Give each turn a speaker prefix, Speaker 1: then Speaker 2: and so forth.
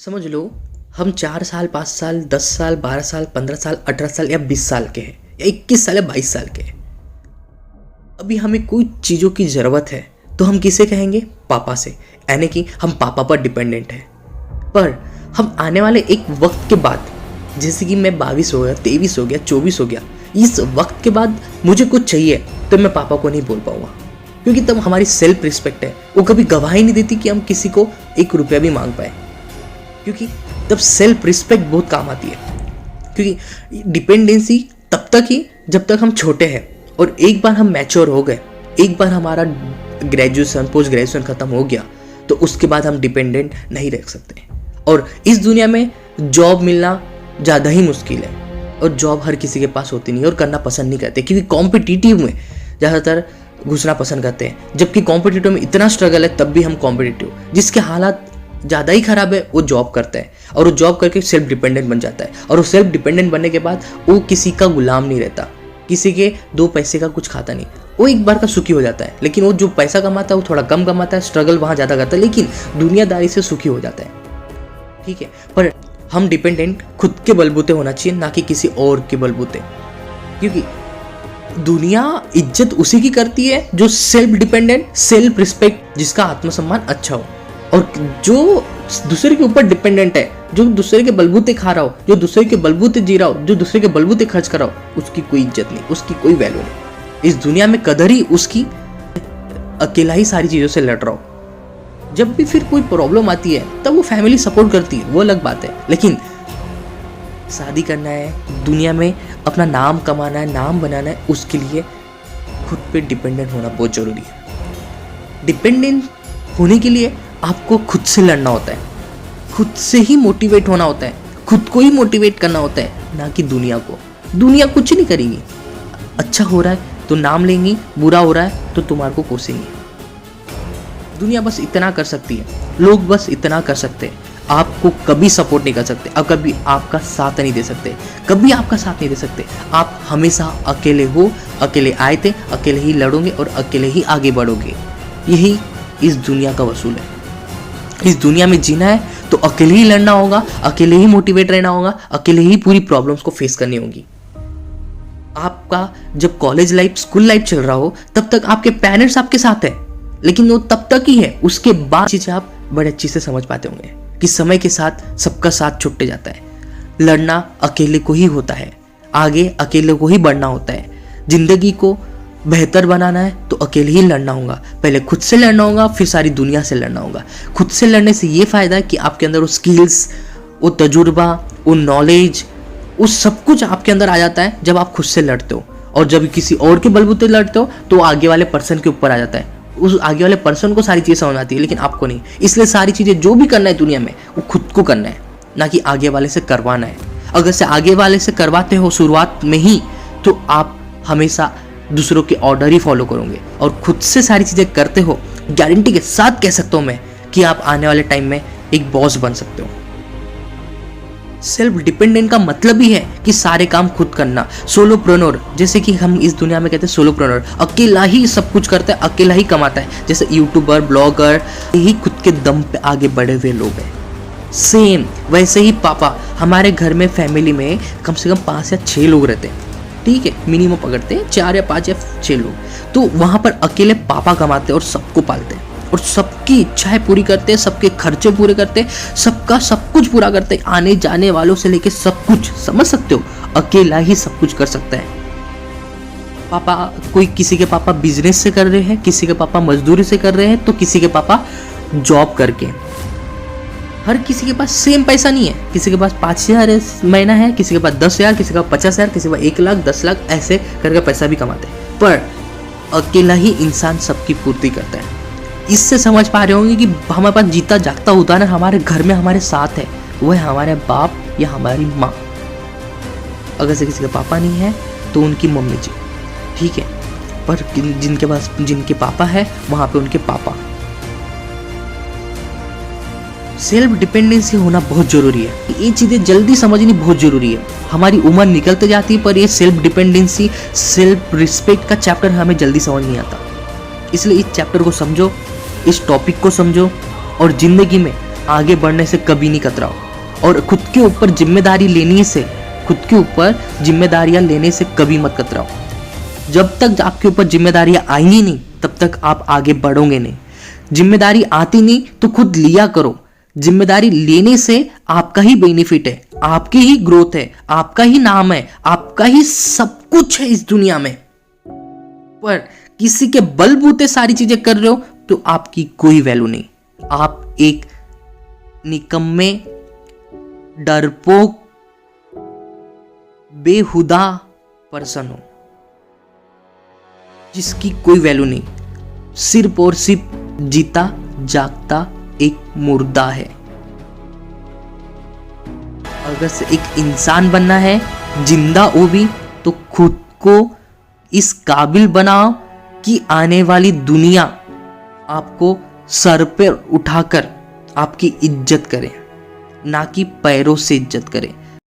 Speaker 1: समझ लो हम 4 साल 5 साल 10 साल 12 साल 15 साल 18 साल या 20 साल के हैं या 21 साल या 22 साल के हैं। अभी हमें कोई चीज़ों की ज़रूरत है तो हम किसे कहेंगे? पापा से, यानी कि हम पापा पर डिपेंडेंट हैं। पर हम आने वाले एक वक्त के बाद, जैसे कि मैं 22 हो गया, 23 हो गया, 24 हो गया, इस वक्त के बाद मुझे कुछ चाहिए तो मैं पापा को नहीं बोल पाऊंगा, क्योंकि तब हमारी सेल्फ रिस्पेक्ट है वो कभी गवाही नहीं देती कि हम किसी को 1 रुपया भी मांग पाए, क्योंकि तब सेल्फ रिस्पेक्ट बहुत काम आती है। क्योंकि डिपेंडेंसी तब तक ही जब तक हम छोटे हैं, और एक बार हम मैच्योर हो गए, एक बार हमारा ग्रेजुएशन पोस्ट ग्रेजुएशन खत्म हो गया, तो उसके बाद हम डिपेंडेंट नहीं रह सकते। और इस दुनिया में जॉब मिलना ज़्यादा ही मुश्किल है, और जॉब हर किसी के पास होती नहीं है और करना पसंद नहीं करते, क्योंकि कॉम्पिटिटिव में ज़्यादातर घुसना पसंद करते हैं। जबकि कॉम्पिटिटिव में इतना स्ट्रगल है तब भी हम कॉम्पिटिटिव, जिसके हालात ज़्यादा ही खराब है, वो जॉब करता है, और वो जॉब करके सेल्फ डिपेंडेंट बन जाता है। और वो सेल्फ डिपेंडेंट बनने के बाद वो किसी का गुलाम नहीं रहता, किसी के 2 पैसे का कुछ खाता नहीं, वो एक बार का सुखी हो जाता है। लेकिन वो जो पैसा कमाता है वो थोड़ा कम कमाता है, स्ट्रगल वहाँ ज़्यादा करता है, लेकिन दुनियादारी से सुखी हो जाता है। ठीक है, पर हम डिपेंडेंट खुद के बलबूते होना चाहिए, ना कि किसी और के बलबूते। क्योंकि दुनिया इज्जत उसी की करती है जो सेल्फ डिपेंडेंट, सेल्फ रिस्पेक्ट, जिसका आत्मसम्मान अच्छा हो। और जो दूसरे के ऊपर डिपेंडेंट है, जो दूसरे के बलबूते खा रहा हो, जो दूसरे के बलबूते जी रहा हो, जो दूसरे के बलबूते खर्च कर रहा हो, उसकी कोई इज्जत नहीं, उसकी कोई वैल्यू नहीं। इस दुनिया में कदर ही उसकी अकेला ही सारी चीज़ों से लड़ रहा हो। जब भी फिर कोई प्रॉब्लम आती है तब वो फैमिली सपोर्ट करती है, वो अलग बात है। लेकिन शादी करना है, दुनिया में अपना नाम कमाना है, नाम बनाना है, उसके लिए खुद पे डिपेंडेंट होना बहुत ज़रूरी है। डिपेंडेंट होने के लिए आपको खुद से लड़ना होता है, खुद से ही मोटिवेट होना होता है, खुद को ही मोटिवेट करना होता है, ना कि दुनिया को। दुनिया कुछ नहीं करेगी। अच्छा हो रहा है तो नाम लेंगी, बुरा हो रहा है तो तुम्हारे को कोसेंगी। दुनिया बस इतना कर सकती है, लोग बस इतना कर सकते हैं। आपको कभी सपोर्ट नहीं कर सकते, अब कभी आपका साथ नहीं दे सकते, कभी आपका साथ नहीं दे सकते। आप हमेशा अकेले हो, अकेले आए थे, अकेले ही लड़ोगे और अकेले ही आगे बढ़ोगे। यही इस दुनिया का वसूल है। इस दुनिया में जीना है तो अकेले ही लड़ना होगा, अकेले ही मोटिवेट रहना होगा, अकेले ही पूरी प्रॉब्लम्स को फेस करनी होगी। आपका जब कॉलेज लाइफ, स्कूल लाइफ चल रहा हो, तब तक आपके पेरेंट्स आपके साथ है, लेकिन वो तब तक ही है। उसके बाद चीजें आप बड़े अच्छे से समझ पाते होंगे कि समय के साथ सबका साथ छूटते जाता है। लड़ना अकेले को ही होता है, आगे अकेले को ही बढ़ना होता है। जिंदगी को बेहतर बनाना है तो अकेले ही लड़ना होगा। पहले खुद से लड़ना होगा, फिर सारी दुनिया से लड़ना होगा। खुद से लड़ने से ये फायदा है कि आपके अंदर वो स्किल्स, वो तजुर्बा, वो नॉलेज, वो सब कुछ आपके अंदर आ जाता है जब आप खुद से लड़ते हो। और जब किसी और के बलबूते लड़ते हो तो आगे वाले पर्सन के ऊपर आ जाता है। उस आगे वाले पर्सन को सारी चीज़ें समझ आती है, लेकिन आपको नहीं। इसलिए सारी चीज़ें जो भी करना है दुनिया में, वो खुद को करना है, ना कि आगे वाले से करवाना है। अगर से आगे वाले से करवाते हो शुरुआत में ही, तो आप हमेशा दूसरों के ऑर्डर ही फॉलो करोगे। और खुद से सारी चीज़ें करते हो, गारंटी के साथ कह सकता हूँ मैं कि आप आने वाले टाइम में एक बॉस बन सकते हो। सेल्फ डिपेंडेंट का मतलब ही है कि सारे काम खुद करना। सोलोप्रेन्योर, जैसे कि हम इस दुनिया में कहते हैं सोलोप्रेन्योर, अकेला ही सब कुछ करता है, अकेला ही कमाता है। जैसे यूट्यूबर, ब्लॉगर, यही खुद के दम पे आगे बढ़े हुए लोग हैं। सेम वैसे ही पापा, हमारे घर में फैमिली में कम से कम 5 या 6 लोग रहते हैं, ठीक है, मिनिमम पकड़ते हैं 4 या 5 या 6 लोग। तो वहाँ पर अकेले पापा कमाते हैं और सबको पालते हैं, और सबकी इच्छाएं पूरी करते हैं, सबके खर्चे पूरे करते हैं, सबका सब कुछ पूरा करते हैं, आने जाने वालों से लेके सब कुछ। समझ सकते हो, अकेला ही सब कुछ कर सकता है पापा। कोई किसी के पापा बिजनेस से कर रहे हैं, किसी के पापा मजदूरी से कर रहे हैं, तो किसी के पापा जॉब करके। हर किसी के पास सेम पैसा नहीं है, किसी के पास 5,000 महीना है, किसी के पास 10,000, किसी का 50,000, किसी के पास 1 लाख, 10 लाख, ऐसे करके पैसा भी कमाते हैं। पर अकेला ही इंसान सबकी पूर्ति करता है। इससे समझ पा रहे होंगे कि हमारे पास जीता जागता उदाहरण हमारे घर में हमारे साथ है, वो है हमारे बाप या हमारी माँ। अगर से किसी का पापा नहीं है तो उनकी मम्मी जी, ठीक है, पर जिनके पापा है वहाँ पे उनके पापा। सेल्फ डिपेंडेंसी होना बहुत जरूरी है। ये चीज़ें जल्दी समझनी बहुत जरूरी है। हमारी उम्र निकलते जाती है, पर ये सेल्फ डिपेंडेंसी, सेल्फ रिस्पेक्ट का चैप्टर हमें जल्दी समझ नहीं आता। इसलिए इस चैप्टर को समझो, इस टॉपिक को समझो, और ज़िंदगी में आगे बढ़ने से कभी नहीं कतराओ और खुद के ऊपर जिम्मेदारियां लेने से कभी मत कतराओ। जब तक आपके ऊपर जिम्मेदारियां आएंगी नहीं तब तक आप आगे बढ़ोगे नहीं। जिम्मेदारी आती नहीं तो खुद लिया करो। जिम्मेदारी लेने से आपका ही बेनिफिट है, आपकी ही ग्रोथ है, आपका ही नाम है, आपका ही सब कुछ है इस दुनिया में। पर किसी के बलबूते सारी चीजें कर रहे हो तो आपकी कोई वैल्यू नहीं। आप एक निकम्मे, डरपोक, बेहुदा पर्सन हो जिसकी कोई वैल्यू नहीं, सिर्फ और सिर्फ जीता जागता एक मुर्दा है। अगर से एक इंसान बनना है, जिंदा हो भी, तो खुद को इस काबिल बनाओ कि आने वाली दुनिया आपको सर पर उठाकर आपकी इज्जत करे, ना कि पैरों से इज्जत करे।